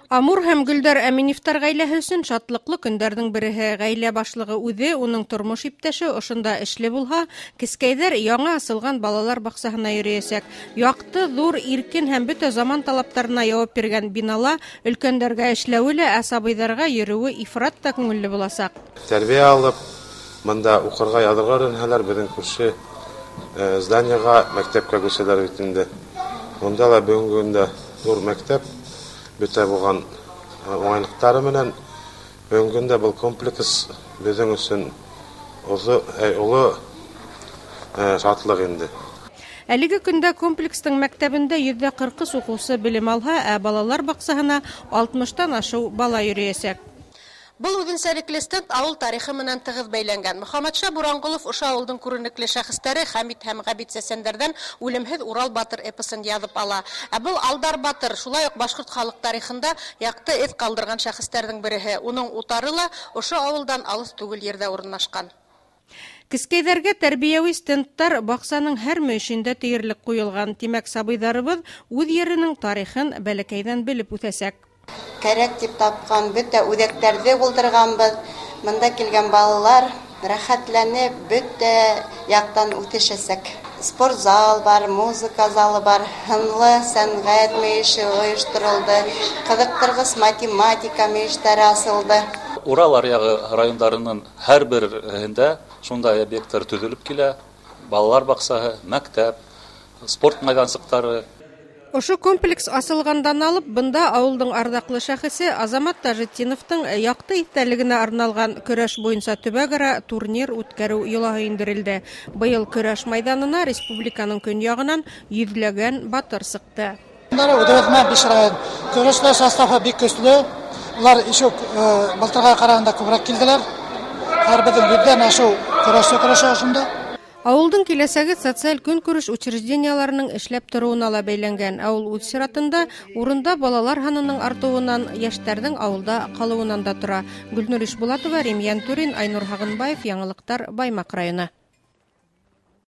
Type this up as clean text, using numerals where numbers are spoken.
Амур һәм Гөлдар Әминевтар гаиләһе өсөн шатлыклы көндәрнең береһе. Гаилә башлыгы үзе, уның тормыш иптәше ошонда эшле булһа, кескәйҙәр яңа асылган балалар баҡсаһына йөрөйәсәк. Яҡты, ҙур, иркен һәм бөтә заман талаптарына яуап биргән бинала өлкәндәргә эшләүе лә, ә сабыйҙарға йөрөүе ифрат та күңелле буласаҡ. Тәрбиә алып, мында уҡырға, яҙырға өйрәнһәләр, беҙҙең күрше зданиеға, мәктәпкә күсәләр бит инде. Унда ла бөгөнгө көндә ҙур мәктәп, бөтә булған уңайлыҡтары менән бөгөнгө көндә был комплекс беҙҙең өсөн оло шатлыҡ инде. Әлеге көндә комплекстың мәктәбендә 140 уҡыусы белем алһа, ә балалар баҡсаһына 60-тан ашыу бала йөрөйәсәк. Был үҙенсәлекле стенд ауыл тарихы менән тығыҙ бәйләнгән. Мөхәммәтша Буранғолов ошо ауылдың күренекле шәхестәре Хәмит һәм Ғәбит Сәсәндәрҙән үлемһеҙ Урал Батыр эпосын яҙып ала. Ә был Алдар Батыр шулай уҡ башҡорт халыҡ тарихында яҡты эҙ ҡалдырған шәхестәрҙең береһе. Уның утары ла ошо ауылдан алыҫ түгел ерҙә урынлашҡан. Кескәйҙәргә тәрбиәүи стендтар баҡсаның һәр мөйөшөндә тиерлек ҡуйылған. Тимәк, сабыйҙарыбыҙ үҙ еренең тарихын бәләкәйҙән белеп үҫәсәк. Кәрәк тип тапҡан бөтә үҙәктәрҙе булдырғанбыҙ. Мында килгән балалар рәхәтләнеп бөтә яҡтан үҫешәсәк. Спортзал бар, музыка залы бар, һынлы сәнғәт мөйөшө ойошторолдо, ҡыҙыҡтырғыс математика мөйөштәре асылды. Урал аръяғы райондарының һәр береһендә шундай объекттар төҙөлөп килә. Балалар баҡсаһы, мәктәп, спорт майҙансыҡтары. Ошо комплекс асылғандан алып, бында ауылдың арҙаҡлы шәхесе Азамат Тажетдиновтың яҡты иҫтәлегенә арналған көрәш буйынса төбәк-ара турнир үткәреү йолаһы индерелде. Быйыл көрәш майҙанына республиканың көньяғынан 100ләгән батыр сыҡты. Көрәшләр составы бик көслө. Улар ишек былтырға ҡарағанда күберәк килделәр. Һәр беҙҙең 100дән ашыу көрәшә ошонда. Ауылдың киләсәге социаль көнкүреш учрежденияларының эшләп тороуына ла бәйләнгән. Ауыл үҙ сиратында урында балалар һанының артыуынан, йәштәрҙең ауылда ҡалыуынан да тора. Гөлнур Ишбулатова, Рим Янтурин, Айнур Һағынбаев, Яңылыҡтар, Баймаҡ районы.